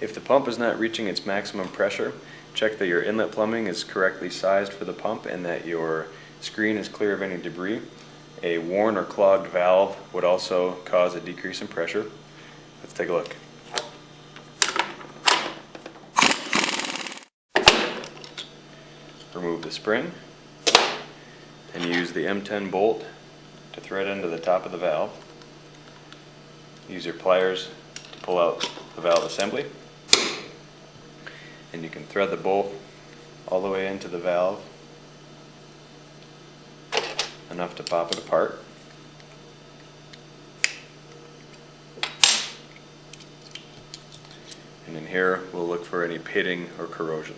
If the pump is not reaching its maximum pressure, check that your inlet plumbing is correctly sized for the pump and that your screen is clear of any debris. A worn or clogged valve would also cause a decrease in pressure. Let's take a look. Remove the spring and use the M10 bolt to thread into the top of the valve. Use your pliers to pull out the valve assembly, and you can thread the bolt all the way into the valve, enough to pop it apart. And in here we'll look for any pitting or corrosion.